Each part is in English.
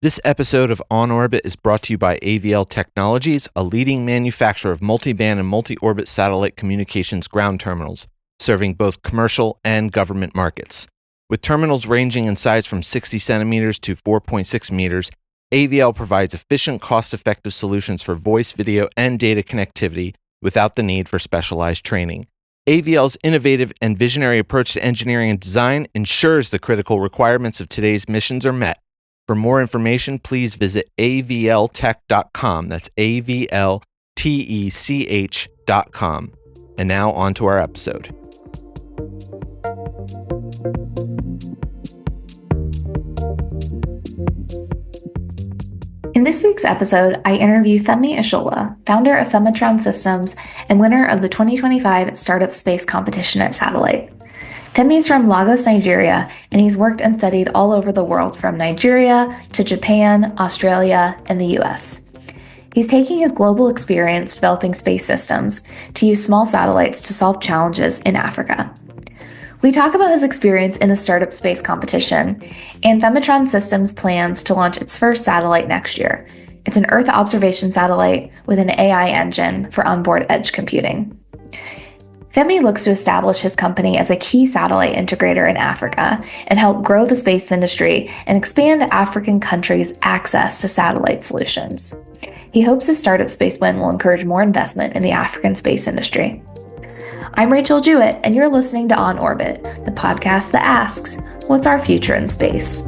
This episode of On Orbit is brought to you by AVL Technologies, a leading manufacturer of multi-band and multi-orbit satellite communications ground terminals, serving both commercial and government markets. With terminals ranging in size from 60 centimeters to 4.6 meters, AVL provides efficient, cost-effective solutions for voice, video, and data connectivity without the need for specialized training. AVL's innovative and visionary approach to engineering and design ensures the critical requirements of today's missions are met. For more information, please visit avltech.com. That's avltech.com. And now on to our episode. In this week's episode, I interview Femi Ishola, founder of Phemotron Systems and winner of the 2025 Startup Space Competition at Satellite. Femi is from Lagos, Nigeria, and he's worked and studied all over the world from Nigeria to Japan, Australia, and the US. He's taking his global experience developing space systems to use small satellites to solve challenges in Africa. We talk about his experience in the Startup Space Competition and Phemotron Systems' plans to launch its first satellite next year. It's an Earth observation satellite with an AI engine for onboard edge computing. Femi looks to establish his company as a key satellite integrator in Africa and help grow the space industry and expand African countries' access to satellite solutions. He hopes his startup space win will encourage more investment in the African space industry. I'm Rachel Jewett, and you're listening to On Orbit, the podcast that asks, what's our future in space?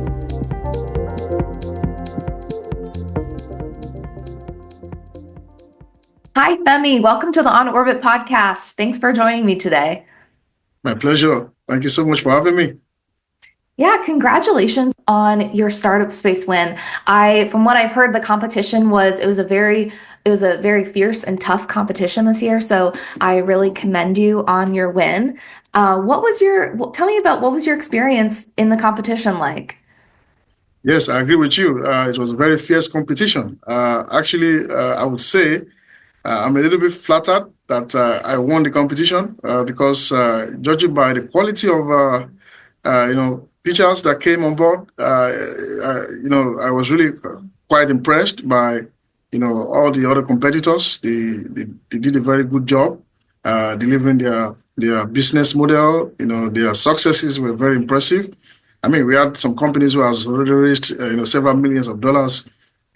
Hi, Femi. Welcome to the On Orbit podcast. Thanks for joining me today. My pleasure. Thank you so much for having me. Yeah, congratulations on your startup space win. From what I've heard, the competition was a very fierce and tough competition this year. So I really commend you on your win. Tell me about what was your experience in the competition like? Yes, I agree with you. It was a very fierce competition. I would say I'm a little bit flattered that I won the competition because judging by the quality of pictures that came on board, I was really quite impressed by all the other competitors. They did a very good job delivering their business model. Their successes were very impressive. I mean, we had some companies who has already raised several millions of dollars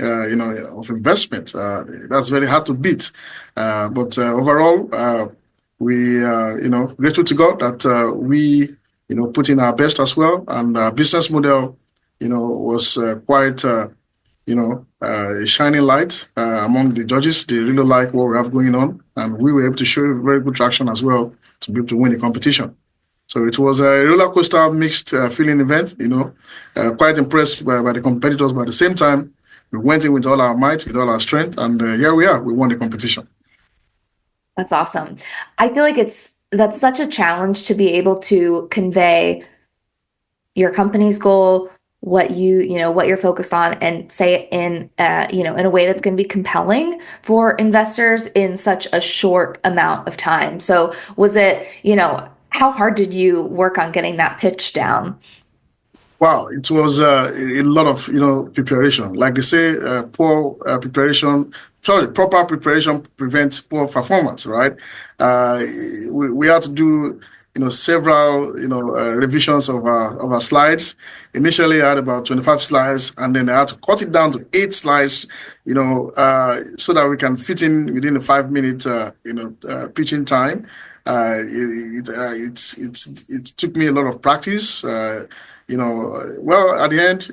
of investment. That's very hard to beat. But overall, we grateful to God that we put in our best as well, and our business model was quite a shining light among the judges. They really like what we have going on, and we were able to show very good traction as well to be able to win the competition. So it was a roller coaster mixed feeling event. Quite impressed by the competitors, but at the same time, we went in with all our might, with all our strength, and here we are. We won the competition. That's awesome. I feel like that's such a challenge to be able to convey your company's goal, what you're focused on, and say it in a way that's going to be compelling for investors in such a short amount of time. So was it, how hard did you work on getting that pitch down? Wow, it was a lot of preparation. Like they say, proper preparation prevents poor performance, right? We had to do several revisions of our slides. Initially, I had about 25 slides, and then I had to cut it down to 8 slides, so that we can fit in within the 5-minute pitching time. It took me a lot of practice. Well, at the end,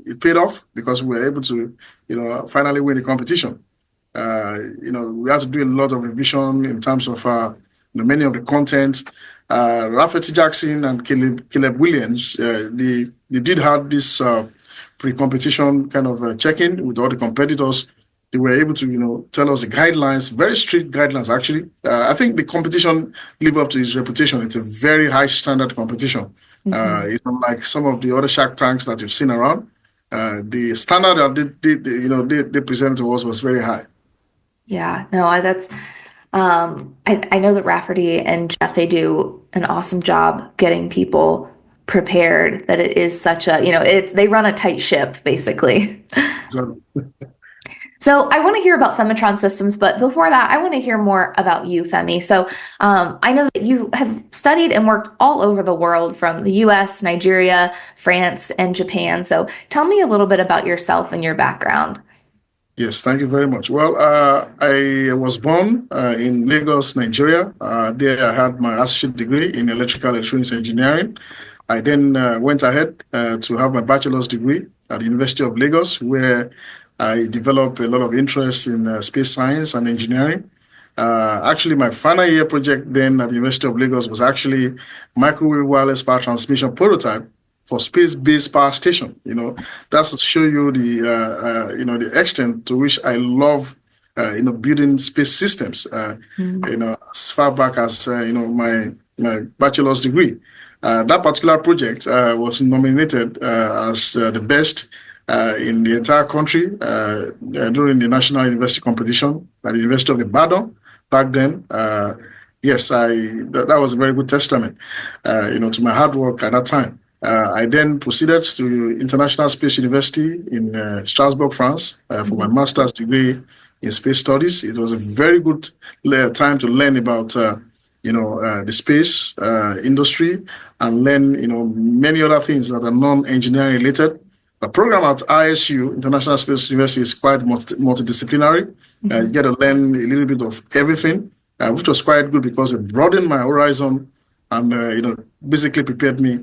it paid off because we were able to, finally win the competition. We had to do a lot of revision in terms of, many of the content. Rafferty Jackson and Caleb Williams, they did have this pre-competition kind of check-in with all the competitors. They were able to, tell us the guidelines, very strict guidelines, actually. I think the competition lived up to its reputation. It's a very high standard competition. Mm-hmm. It's not like some of the other Shark Tanks that you've seen around. The standard that they presented to us was very high. Yeah, no, that's. I know that Rafferty and Jeff, they do an awesome job getting people prepared that it is such a, they run a tight ship, basically. So I want to hear about Phemotron Systems, but before that, I want to hear more about you, Femi. So I know that you have studied and worked all over the world, from the US, Nigeria, France, and Japan. So tell me a little bit about yourself and your background. Yes, thank you very much. Well, I was born in Lagos, Nigeria. There I had my associate degree in electrical electronics engineering. I then went ahead to have my bachelor's degree at the University of Lagos, where I developed a lot of interest in space science and engineering. Actually, my final year project then at the University of Lagos was actually microwave wireless power transmission prototype for space-based power station. That's to show you the extent to which I love building space systems. As far back as my bachelor's degree. That particular project was nominated as the best in the entire country during the National University competition at the University of Ibadan back then. Yes, that was a very good testament, to my hard work at that time. I then proceeded to International Space University in Strasbourg, France, for my master's degree in space studies. It was a very good time to learn about the space industry and learn many other things that are non-engineering related. The program at ISU, International Space University, is quite multidisciplinary. You get to learn a little bit of everything, which was quite good because it broadened my horizon and basically prepared me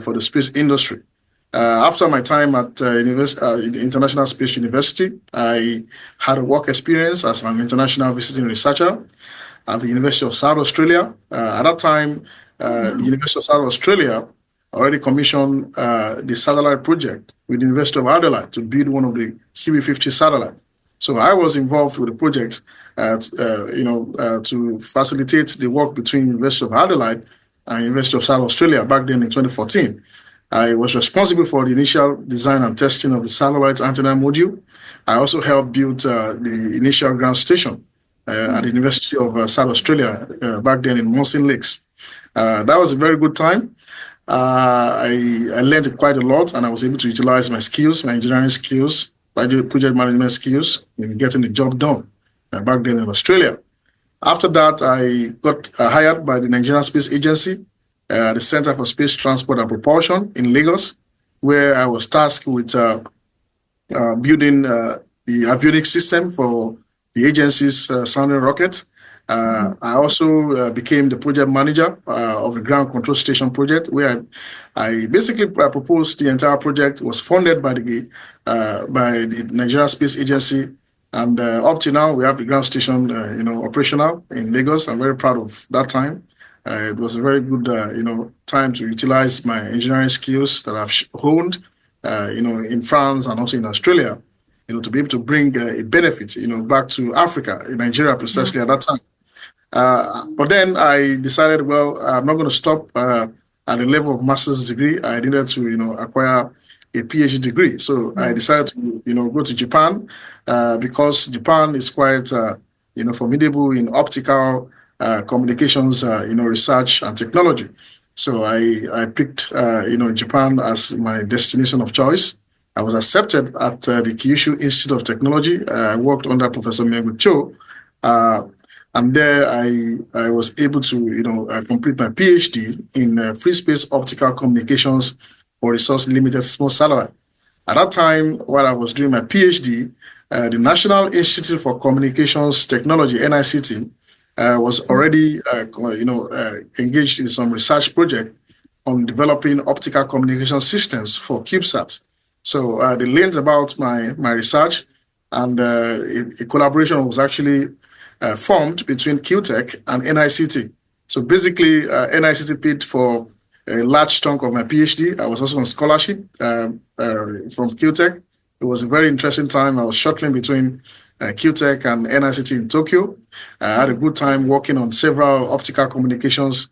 for the space industry. After my time at International Space University, I had a work experience as an international visiting researcher at the University of South Australia. At that time, the University of South Australia already commissioned the satellite project with the University of Adelaide to build one of the QB50 satellites. So I was involved with the project to facilitate the work between University of Adelaide and University of South Australia back then in 2014. I was responsible for the initial design and testing of the satellite antenna module. I also helped build the initial ground station at the University of South Australia back then in Mawson Lakes. That was a very good time. I learned quite a lot, and I was able to utilize my skills, my engineering skills, my project management skills in getting the job done back then in Australia. After that, I got hired by the Nigerian Space Agency, the Center for Space Transport and Propulsion in Lagos, where I was tasked with building the avionics system for the agency's sounding rocket. I also became the project manager of the ground control station project, where I basically proposed the entire project. It was funded by the Nigerian Space Agency, and up to now we have the ground station, operational in Lagos. I'm very proud of that time. It was a very good, time to utilize my engineering skills that I've honed, in France and also in Australia, to be able to bring a benefit, back to Africa, in Nigeria precisely at that time. But then I decided, well, I'm not going to stop at the level of master's degree. I needed to, acquire a PhD degree. So I decided to, go to Japan because Japan is quite, formidable in optical communications, research and technology. So I picked, Japan as my destination of choice. I was accepted at the Kyushu Institute of Technology. I worked under Professor Mengu Cho. And there I was able to, complete my PhD in free space optical communications for resource limited small satellite. At that time, while I was doing my PhD, the National Institute for Communications Technology, NICT, was already, engaged in some research project on developing optical communication systems for CubeSat. So they learned about my research, and a collaboration was actually formed between QTech and NICT. So basically, NICT paid for a large chunk of my PhD. I was also on scholarship from QTech. It was a very interesting time. I was shuttling between QTech and NICT in Tokyo. I had a good time working on several optical communications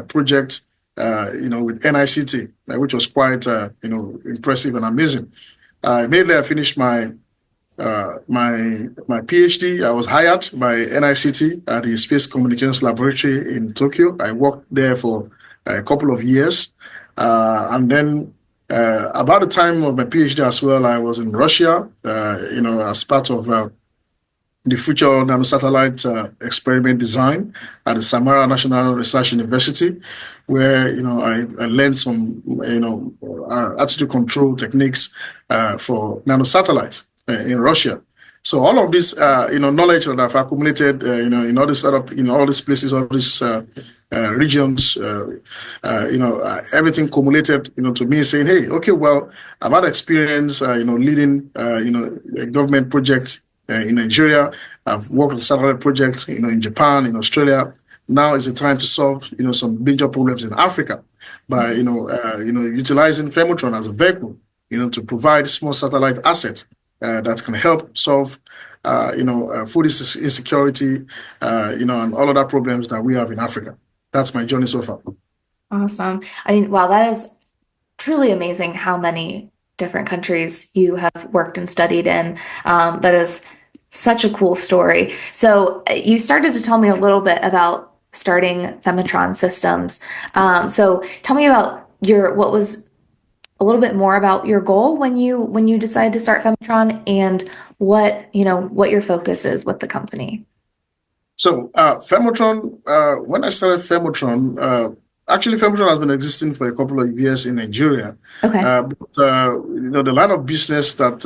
projects, with NICT, which was quite, impressive and amazing. Immediately I finished my PhD. I was hired by NICT at the Space Communications Laboratory in Tokyo. I worked there for a couple of years. And then about the time of my PhD as well, I was in Russia, as part of the future nanosatellite experiment design at the Samara National Research University, where I learned some attitude control techniques for nanosatellites in Russia. So all of this knowledge that I've accumulated in all these all these places, all these regions, everything cumulated to me saying, hey, okay, well, I've had experience leading a government project in Nigeria. I've worked on satellite projects, in Japan, in Australia. Now is the time to solve, some major problems in Africa by, utilizing Phemotron as a vehicle, to provide small satellite assets that can help solve, food insecurity, and all other problems that we have in Africa. That's my journey so far. Awesome. I mean, wow, that is truly amazing how many different countries you have worked and studied in. That is such a cool story. So you started to tell me a little bit about starting Phemotron Systems. So tell me about what was a little bit more about your goal when you decided to start Phemotron, and what your focus is with the company. So Phemotron, when I started Phemotron, actually Phemotron has been existing for a couple of years in Nigeria. Okay. But the line of business that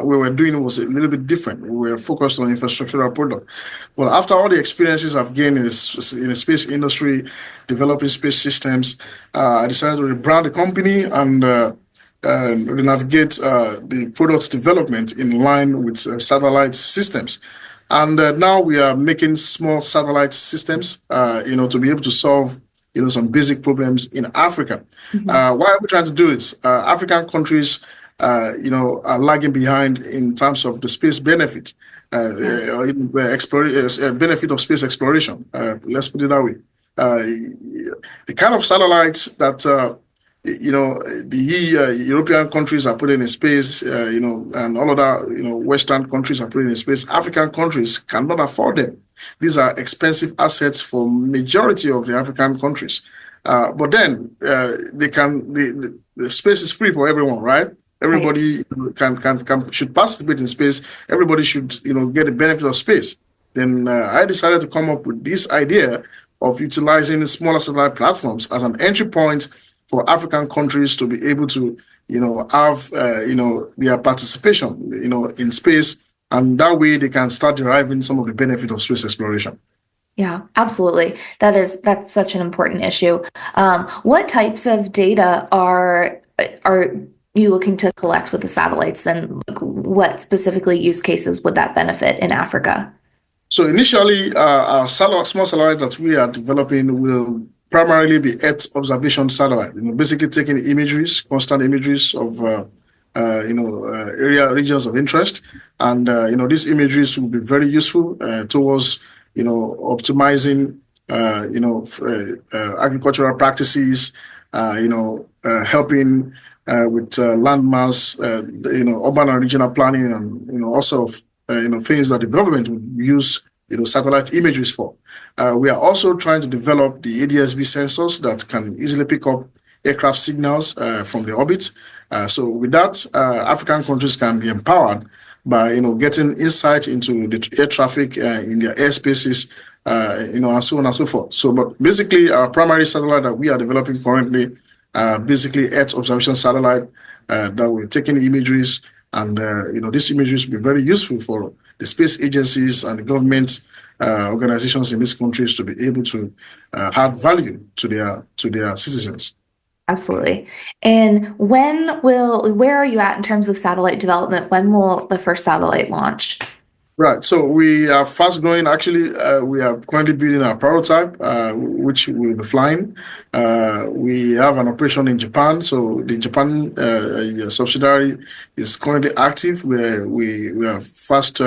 we were doing was a little bit different. We were focused on infrastructural product. Well, after all the experiences I've gained in the space industry, developing space systems, I decided to rebrand the company and navigate the product development in line with satellite systems. And now we are making small satellite systems, to be able to solve, some basic problems in Africa. Mm-hmm. Why are we trying to do this? African countries, are lagging behind in terms of the space benefit, benefit of space exploration. Let's put it that way. The kind of satellites that the European countries are putting in space, and all other, Western countries are putting in space. African countries cannot afford them. These are expensive assets for majority of the African countries. But then the space is free for everyone, right? Everybody should participate in space. Everybody should, get the benefit of space. Then I decided to come up with this idea of utilizing smaller satellite platforms as an entry point for African countries to be able to, have, their participation, in space, and that way they can start deriving some of the benefit of space exploration. Yeah, absolutely. That's such an important issue. What types of data are you looking to collect with the satellites? Then, what specifically use cases would that benefit in Africa? So initially, our small satellite that we are developing will primarily be Earth observation satellite, basically taking imageries, constant imageries of, regions of interest. And, these imageries will be very useful towards, optimizing, agricultural practices, helping with landmass, urban and regional planning, and, also, things that the government would use, satellite imageries for. We are also trying to develop the ADS-B sensors that can easily pick up aircraft signals from the orbit. So with that, African countries can be empowered by getting insight into the air traffic in their airspaces, and so on and so forth. So, but basically, our primary satellite that we are developing currently, basically Earth observation satellite that we're taking imageries, and these images will be very useful for the space agencies and the government organizations in these countries to be able to add value to their citizens. Absolutely. And where are you at in terms of satellite development? When will the first satellite launch? Right. So we are fast growing. Actually, we are currently building our prototype, which will be flying. We have an operation in Japan. So the Japan subsidiary is currently active, where we are fast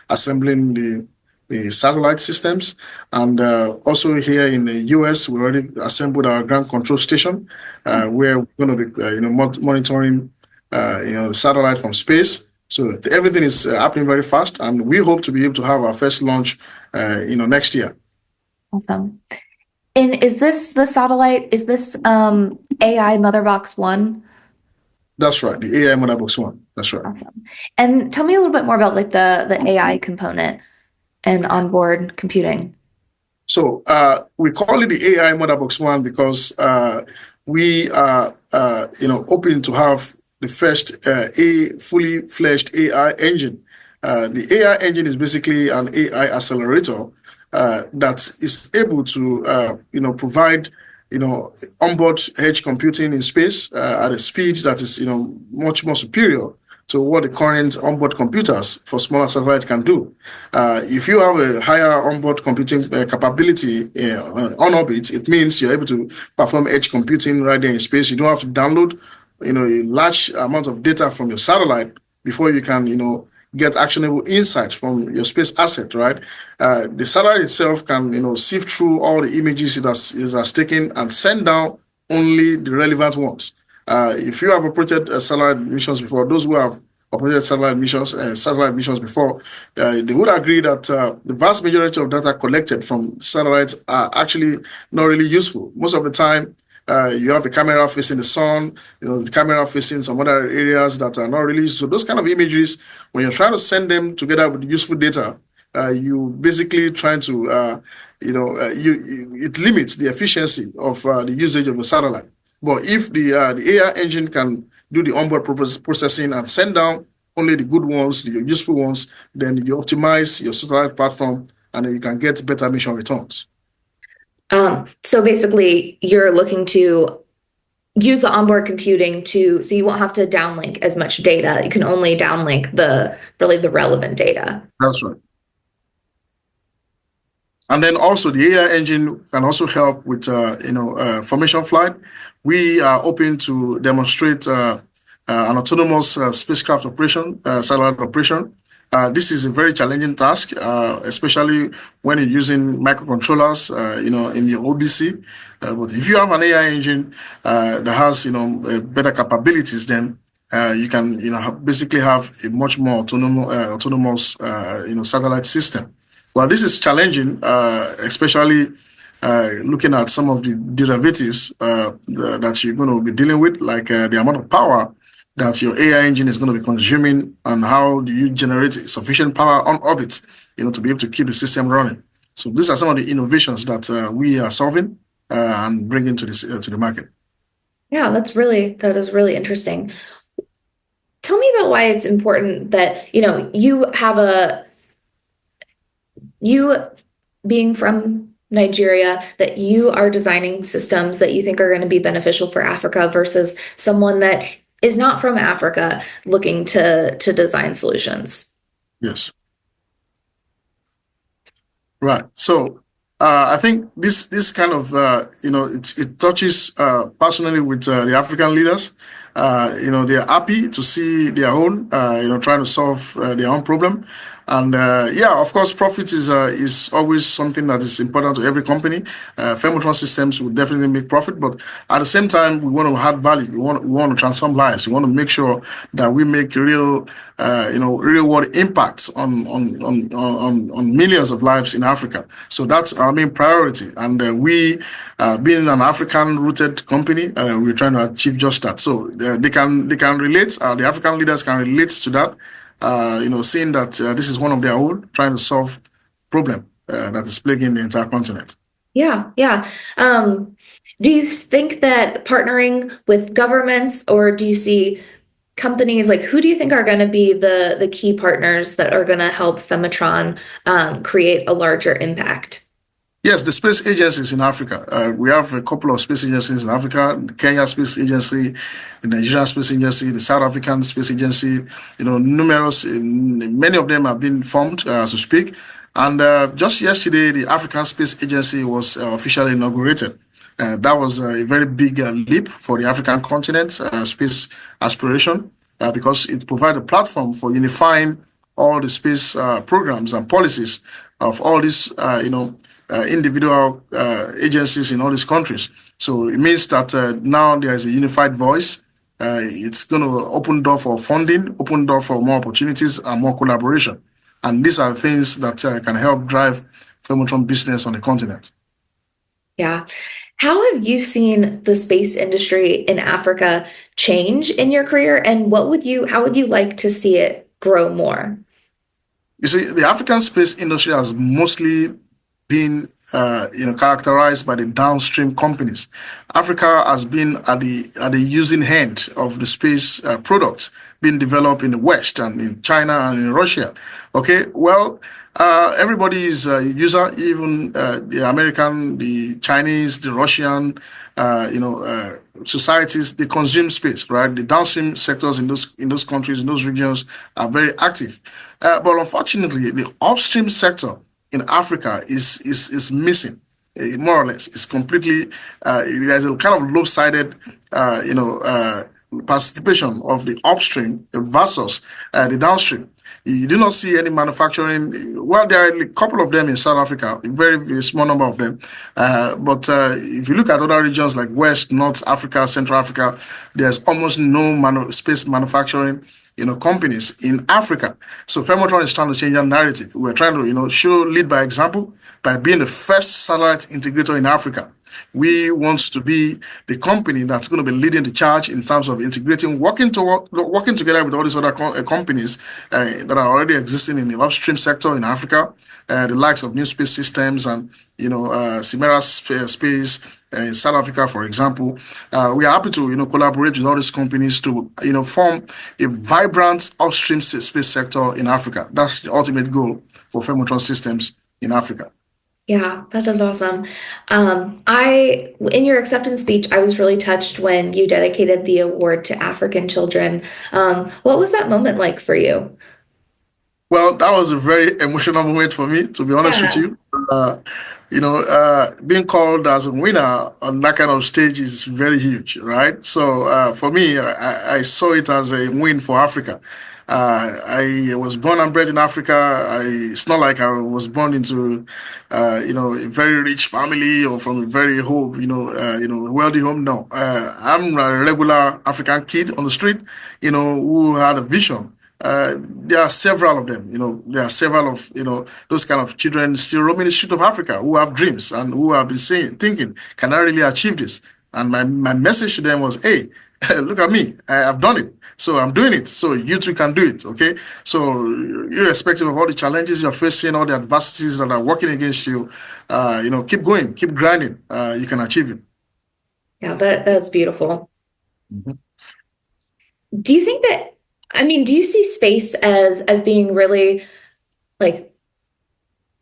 assembling the satellite systems. And also here in the US, we already assembled our ground control station, where we're going to be monitoring the satellite from space. So everything is happening very fast, and we hope to be able to have our first launch next year. Awesome. And is this the satellite? Is this AI Motherbox One? That's right, the AI Motherbox One. That's right. Awesome. And tell me a little bit more about like the AI component and onboard computing. So we call it the AI Motherbox One because we are, hoping to have the first a fully fledged AI engine. The AI engine is basically an AI accelerator that is able to, provide, onboard edge computing in space at a speed that is, much more superior to what the current onboard computers for smaller satellites can do. If you have a higher onboard computing capability on orbit, it means you're able to perform edge computing right there in space. You don't have to download, a large amount of data from your satellite before you can, get actionable insights from your space asset, right? The satellite itself can, sift through all the images it has taken and send down only the relevant ones. If you have operated satellite missions before, those who have operated satellite missions before, they would agree that the vast majority of data collected from satellites are actually not really useful. Most of the time, you have the camera facing the sun, the camera facing some other areas that are not really useful. So those kind of images, when you're trying to send them together with useful data, you basically trying to, it limits the efficiency of the usage of the satellite. But if the AI engine can do the onboard processing and send down only the good ones, the useful ones, then you optimize your satellite platform and then you can get better mission returns. So basically, you're looking to use the onboard computing so you won't have to downlink as much data. You can only downlink the relevant data. That's right. And then also the AI engine can also help with formation flight. We are open to demonstrate an autonomous spacecraft operation, satellite operation. This is a very challenging task, especially when you're using microcontrollers, in your OBC. But if you have an AI engine that has, better capabilities, then you can, basically have a much more autonomous, satellite system. Well, this is challenging, especially looking at some of the derivatives that you're going to be dealing with, like the amount of power that your AI engine is going to be consuming, and how do you generate sufficient power on orbit, to be able to keep the system running. So these are some of the innovations that we are solving and bringing to the market. Yeah, that is really interesting. Tell me about why it's important that, you being from Nigeria, that you are designing systems that you think are going to be beneficial for Africa versus someone that is not from Africa looking to design solutions. Yes. Right. So I think this kind of it touches personally with the African leaders. They are happy to see their own trying to solve their own problem. And of course, profit is always something that is important to every company. Phemotron Systems will definitely make profit, but at the same time, we want to add value. We want to transform lives. We want to make sure that we make real world impacts on millions of lives in Africa. So that's our main priority. And we, being an African-rooted company, we're trying to achieve just that. So they can relate. The African leaders can relate to that. Seeing that this is one of their own, trying to solve problem that is plaguing the entire continent. Yeah. Do you think that partnering with governments, or do you see companies, like who do you think are going to be the key partners that are going to help Phemotron create a larger impact? Yes, the space agencies in Africa. We have a couple of space agencies in Africa: the Kenya Space Agency, the Nigerian Space Agency, the South African Space Agency. Numerous, many of them have been formed as we speak. And just yesterday, the African Space Agency was officially inaugurated. That was a very big leap for the African continent space aspiration because it provides a platform for unifying all the space programs and policies of all these, individual agencies in all these countries. So it means that now there is a unified voice. It's going to open door for funding, open door for more opportunities and more collaboration. And these are things that can help drive Phemotron business on the continent. Yeah. How have you seen the space industry in Africa change in your career, and how would you like to see it grow more? You see, the African space industry has mostly been, characterized by the downstream companies. Africa has been at the using end of the space products being developed in the West and in China and in Russia. Okay, well, everybody is a user, even the American, the Chinese, the Russian, societies. They consume space, right? The downstream sectors in those countries, in those regions, are very active. But unfortunately, the upstream sector in Africa is missing, more or less. It's completely there's a kind of lopsided, participation of the upstream versus the downstream. You do not see any manufacturing. Well, there are a couple of them in South Africa, a very, very small number of them. But if you look at other regions like West, North Africa, Central Africa, there's almost no space manufacturing, companies in Africa. So Phemotron is trying to change that narrative. We're trying to, lead by example by being the first satellite integrator in Africa. We want to be the company that's going to be leading the charge in terms of integrating, working together with all these other companies that are already existing in the upstream sector in Africa, the likes of New Space Systems and Simera Space in South Africa, for example. We are happy to collaborate with all these companies to form a vibrant upstream space sector in Africa. That's the ultimate goal for Phemotron Systems in Africa. Yeah, that is awesome. In your acceptance speech, I was really touched when you dedicated the award to African children. What was that moment like for you? Well, that was a very emotional moment for me, to be honest with Yeah. you. Being called as a winner on that kind of stage is very huge, right? So for me, I saw it as a win for Africa. I was born and bred in Africa. It's not like I was born into, a very rich family or from a very home, wealthy home. No, I'm a regular African kid on the street, who had a vision. There are several of them, there are several of, those kind of children still roaming the street of Africa who have dreams and who have been thinking, can I really achieve this? And my message to them was, hey, look at me, I've done it. So I'm doing it. So you too can do it. Okay. So irrespective of all the challenges you're facing, all the adversities that are working against you, keep going, keep grinding. You can achieve it. Yeah, that's beautiful. Mhm. Do you think that, do you see space as being really like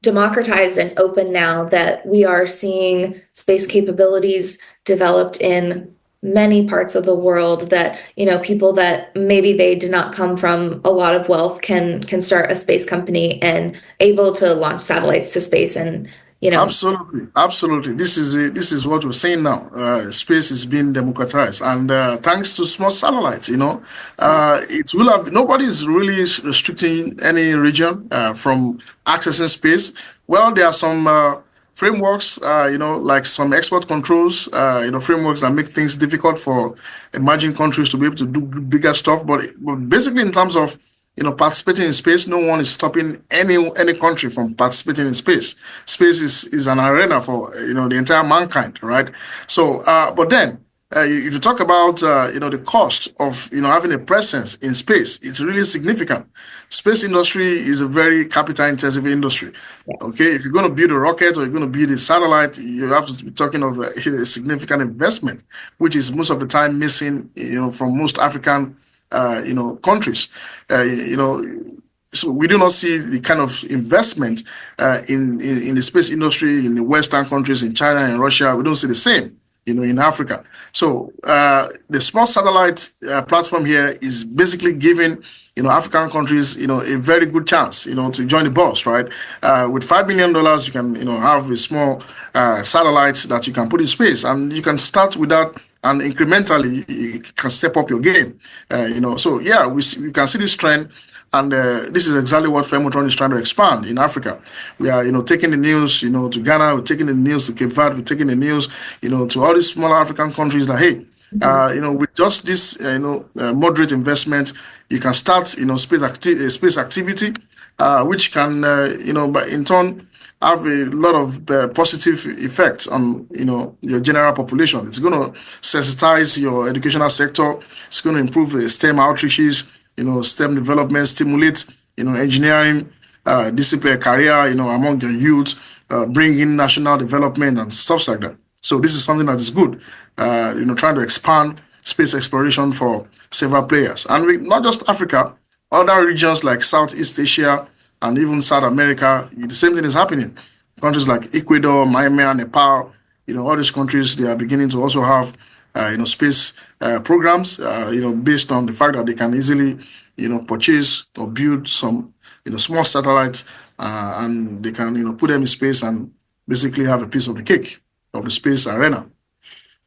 democratized and open now that we are seeing space capabilities developed in many parts of the world that, people that maybe they did not come from a lot of wealth can start a space company and able to launch satellites to space and, Absolutely, absolutely. This is what we're saying now. Space is being democratized, and thanks to small satellites, it will have nobody is really restricting any region from accessing space. Well, there are some frameworks, like some export controls, frameworks that make things difficult for emerging countries to be able to do bigger stuff. But basically, in terms of participating in space, no one is stopping any country from participating in space. Space is an arena for the entire mankind, right? So, but then if you talk about the cost of having a presence in space, it's really significant. Space industry is a very capital intensive industry. Okay, if you're going to build a rocket or you're going to build a satellite, you have to be talking of a significant investment, which is most of the time missing, from most African countries. So we do not see the kind of investment in the space industry in the Western countries, in China and Russia. We don't see the same, in Africa. So the small satellite platform here is basically giving African countries a very good chance to join the bus, right? With $5 million, you can have a small satellite that you can put in space, and you can start with that and incrementally you can step up your game. So yeah, we can see this trend, and this is exactly what Phemotron is trying to expand in Africa. We are, taking the news, to Ghana, we're taking the news to Cape Verde, we're taking the news, to all these smaller African countries. That hey, with just this, moderate investment, you can start, space activity. which can, but in turn have a lot of positive effects on, your general population. It's going to sensitize your educational sector. It's going to improve the STEM outreaches, STEM development, stimulate, engineering, discipline, career, among the youth, bring in national development and stuff like that. So this is something that is good, trying to expand space exploration for several players. And not just Africa, other regions like Southeast Asia and even South America, the same thing is happening. Countries like Ecuador, Myanmar, Nepal, all these countries, they are beginning to also have, space programs, based on the fact that they can easily, purchase or build some, small satellites, and they can, put them in space and basically have a piece of the cake of the space arena.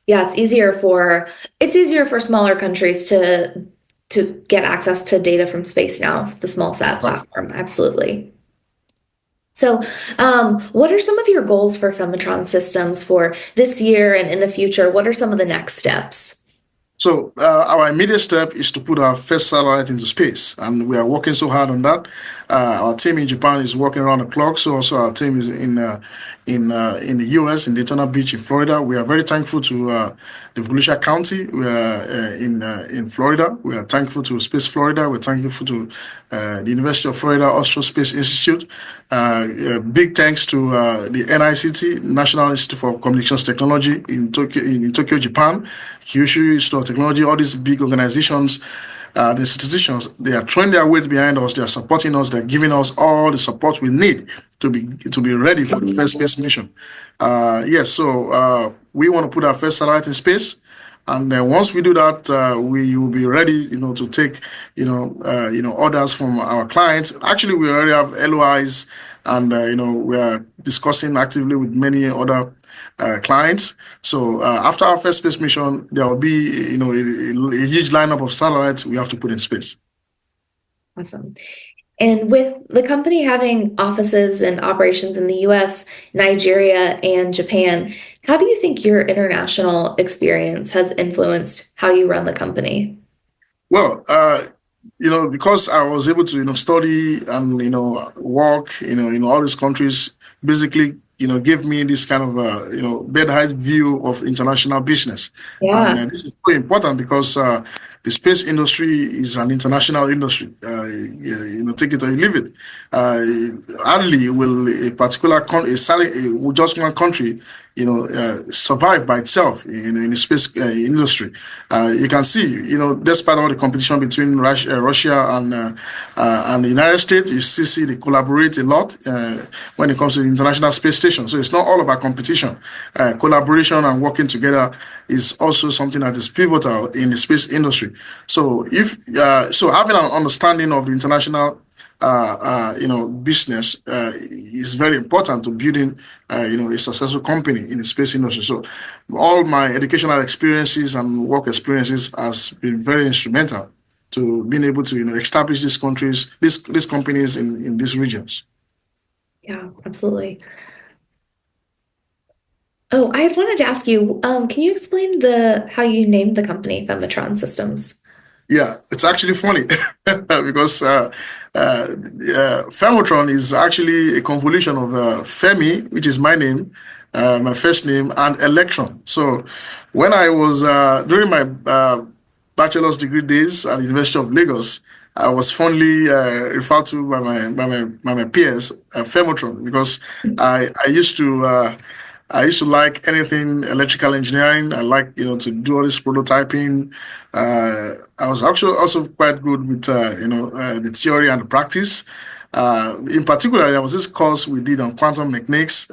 Yeah, it's easier for smaller countries to get access to data from space now, the small sat platform. Absolutely. So, what are some of your goals for Phemotron Systems for this year and in the future? What are some of the next steps? So our immediate step is to put our first satellite into space, and we are working so hard on that. Our team in Japan is working around the clock. So also our team is in the U.S. in Daytona Beach in Florida. We are very thankful to the Volusia County. We are in Florida. We are thankful to Space Florida. We're thankful to the University of Florida Austro Space Institute. Big thanks to the NICT, National Institute for Communications Technology in Tokyo, Japan, Kyushu Institute of Technology, all these big organizations, the institutions, they are throwing their weight behind us. They are supporting us. They're giving us all the support we need to be ready for the first space mission. So we want to put our first satellite in space. And then once we do that, we will be ready, to take, orders from our clients. Actually, we already have LOIs, and we are discussing actively with many other clients. So after our first space mission, there will be, a huge lineup of satellites we have to put in space. Awesome. And with the company having offices and operations in the US, Nigeria, and Japan, how do you think your international experience has influenced how you run the company? Well, because I was able to, study and, work, in all these countries, basically, gave me this kind of, bird height view of international business. Yeah. And this is very important because the space industry is an international industry. Take it or you leave it. Hardly will a particular just one country, survive by itself in the space industry. You can see, despite all the competition between Russia and the United States, you still see they collaborate a lot when it comes to the International Space Station. So it's not all about competition. Collaboration and working together is also something that is pivotal in the space industry. So having an understanding of the international business is very important to building, a successful company in the space industry. So all my educational experiences and work experiences has been very instrumental to being able to, establish these companies in these regions. Yeah, absolutely. Oh, I wanted to ask you, can you explain how you named the company Phemotron Systems? Yeah, it's actually funny because Phemotron is actually a convolution of Femi, which is my name, my first name, and electron. So when I was during my bachelor's degree days at the University of Lagos, I was fondly referred to by my peers, Phemotron, because I used to like anything electrical engineering. I like, to do all this prototyping. I was actually also quite good with, the theory and the practice. In particular, there was this course we did on quantum mechanics.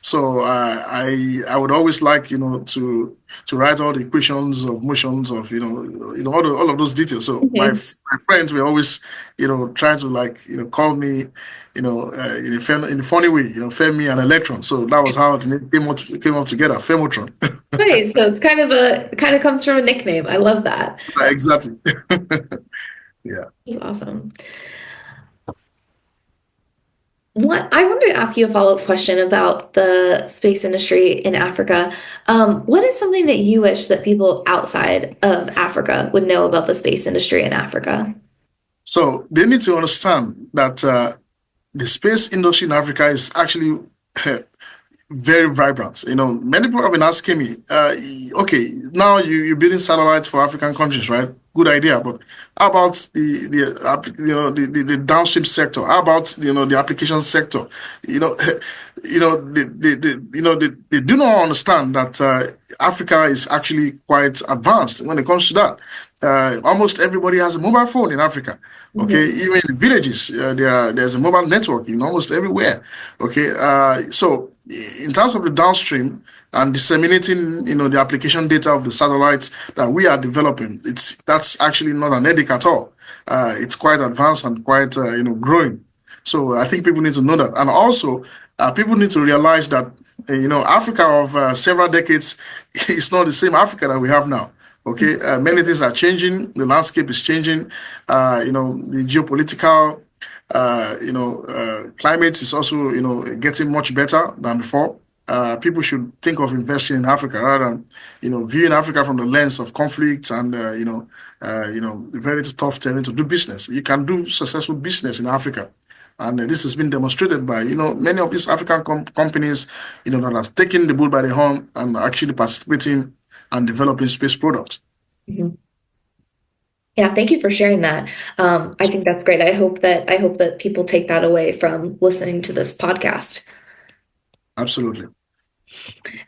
So I would always like, to write all the equations of motions of, all of those details. So my friends were always, trying to call me, in a funny way, Femi and electron. So that was how the name came up together, Phemotron. Nice. So it's kind of comes from a nickname. I love that. Exactly. Yeah. That's awesome. I wanted to ask you a follow-up question about the space industry in Africa. What is something that you wish that people outside of Africa would know about the space industry in Africa? So they need to understand that the space industry in Africa is actually very vibrant. Many people have been asking me, okay, now you're building satellites for African countries, right? Good idea, but how about the downstream sector? How about the application sector? You know, they do not understand that Africa is actually quite advanced when it comes to that. Almost everybody has a mobile phone in Africa. Okay, even in villages, there's a mobile network in almost everywhere. Okay, so in terms of the downstream and disseminating, the application data of the satellites that we are developing, that's actually not an headache at all. It's quite advanced and quite, growing. So I think people need to know that, and also people need to realize that, Africa of several decades is not the same Africa that we have now. Okay, many things are changing. The landscape is changing. The geopolitical, climate is also, getting much better than before. People should think of investing in Africa rather than, viewing Africa from the lens of conflict and, very tough terrain to do business. You can do successful business in Africa. And this has been demonstrated by, many of these African companies, that have taken the bull by the horn and actually participating and developing space products. Mm-hmm. Yeah, thank you for sharing that. I think that's great. I hope that people take that away from listening to this podcast. Absolutely.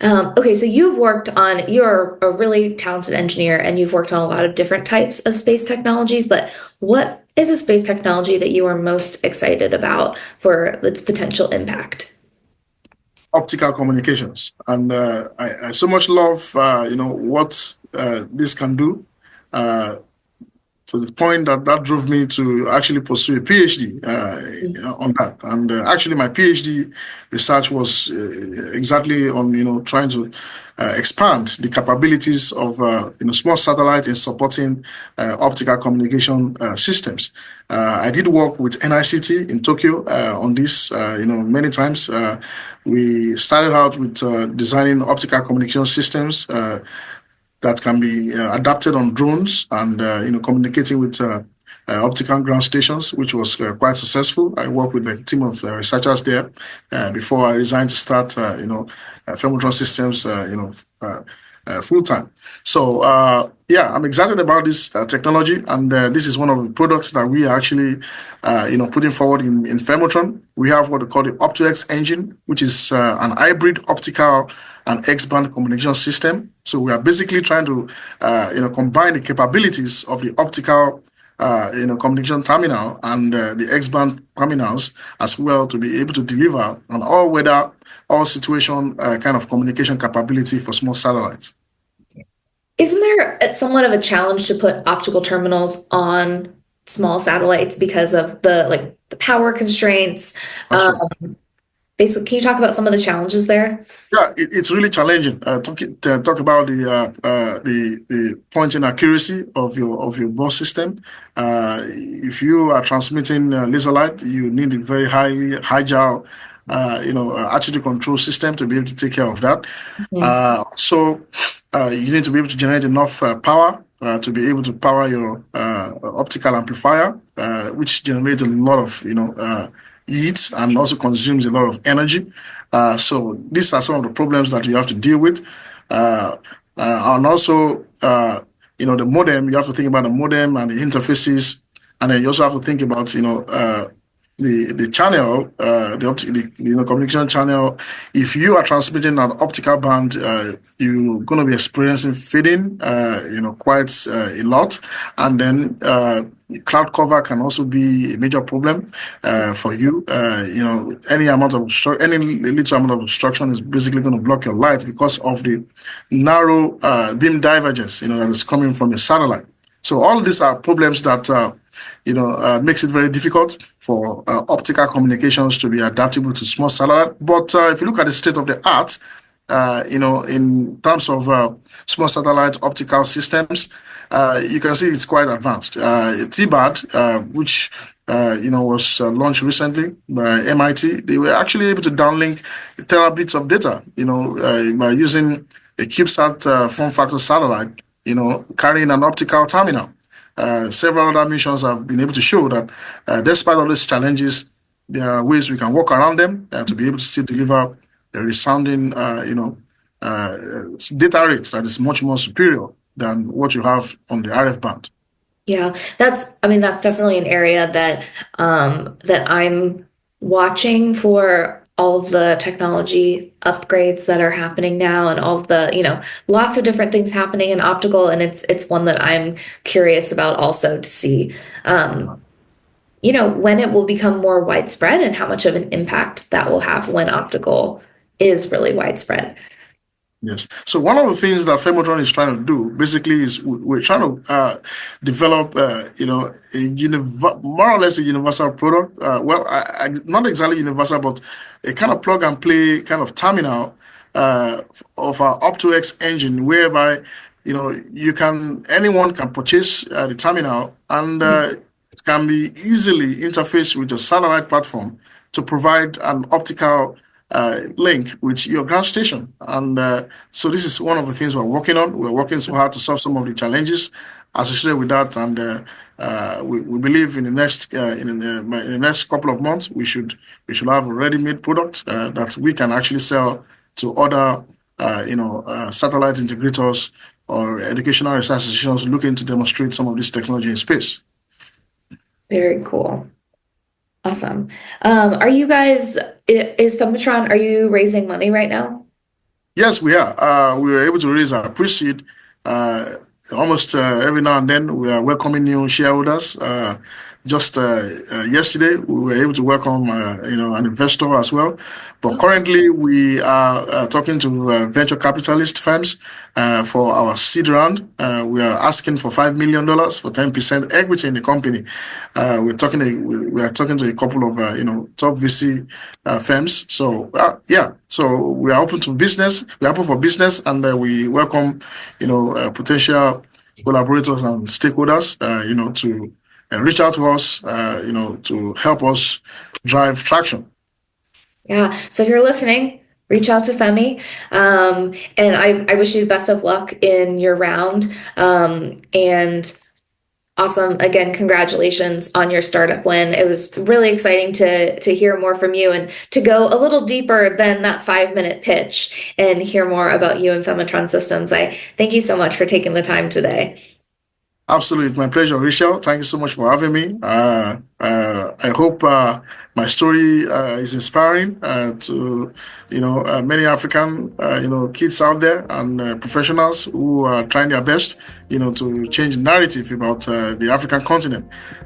Okay, so you're a really talented engineer and you've worked on a lot of different types of space technologies, but what is a space technology that you are most excited about for its potential impact? Optical communications. And I so much love, what this can do. To the point that drove me to actually pursue a PhD on that. And actually, my PhD research was exactly on trying to expand the capabilities of small satellite in supporting optical communication systems. I did work with NICT in Tokyo on this, many times. We started out with designing optical communication systems that can be adapted on drones and communicating with optical ground stations, which was quite successful. I worked with a team of researchers there before I resigned to start, Phemotron Systems, full time. So I'm excited about this technology, and this is one of the products that we are actually, putting forward in Phemotron. We have what we call the Opto-X engine, which is an hybrid optical and X-band communication system. So we are basically trying to, combine the capabilities of the optical, communication terminal and the X-band terminals as well to be able to deliver an all-weather, all-situation kind of communication capability for small satellites. Isn't there somewhat of a challenge to put optical terminals on small satellites because of the power constraints? Basically, can you talk about some of the challenges there? Yeah, it's really challenging. Talk about the pointing accuracy of your bus system. If you are transmitting laser light, you need a very highly agile, attitude control system to be able to take care of that. So you need to be able to generate enough power to be able to power your optical amplifier, which generates a lot of heat and also consumes a lot of energy. So these are some of the problems that you have to deal with. And also, the modem, you have to think about the modem and the interfaces. And then you also have to think about, the channel, the communication channel. If you are transmitting an optical band, you're going to be experiencing fading, quite a lot. And then cloud cover can also be a major problem for you. Any little amount of obstruction is basically going to block your light because of the narrow beam divergence, that is coming from your satellite. So all these are problems that makes it very difficult for optical communications to be adaptable to small satellite. But if you look at the state of the art, in terms of small satellite optical systems, you can see it's quite advanced. T-BAD, which was launched recently by MIT, they were actually able to downlink terabits of data, by using a CubeSat form factor satellite, carrying an optical terminal. several other missions have been able to show that despite all these challenges, there are ways we can work around them to be able to still deliver a resounding, uh, data rate that is much more superior than what you have on the RF band. Yeah, that's definitely an area that that I'm watching for all of the technology upgrades that are happening now and all of the, lots of different things happening in optical, and it's one that I'm curious about also to see when it will become more widespread and how much of an impact that will have when optical is really widespread. Yes. So one of the things that Phemotron is trying to do basically is we're trying to develop, more or less a universal product. Not exactly universal, but a kind of plug and play kind of terminal of our Opto-X engine, whereby anyone can purchase the terminal, and it can be easily interfaced with your satellite platform to provide an optical link with your ground station. And so this is one of the things we're working on. We're working so hard to solve some of the challenges associated with that. And we believe in the next couple of months, we should have a ready-made product that we can actually sell to other satellite integrators or educational research institutions looking to demonstrate some of this technology in space. Very cool. Awesome. Are you guys, is Phemotron, are you raising money right now? Yes, we are. We were able to raise our pre-seed almost every now and then. We are welcoming new shareholders. Just yesterday, we were able to welcome an investor as well. But currently, we are talking to venture capitalist firms for our seed round. We are asking for $5 million for 10% equity in the company. We are talking to a couple of top VC firms. So so we are open to business. We are open for business, and we welcome potential collaborators and stakeholders to reach out to us to help us drive traction. Yeah. So if you're listening, reach out to Femi. And I wish you the best of luck in your round. And awesome. Again, congratulations on your startup win. It was really exciting to hear more from you and to go a little deeper than that 5-minute pitch and hear more about you and Phemotron Systems. I thank you so much for taking the time today. Absolutely. It's my pleasure, Rachel. Thank you so much for having me. I hope my story is inspiring to many African kids out there and professionals who are trying their best to change the narrative about the African continent.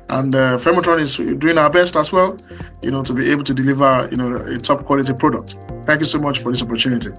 And Phemotron is doing our best as well to be able to deliver a top quality product. Thank you so much for this opportunity.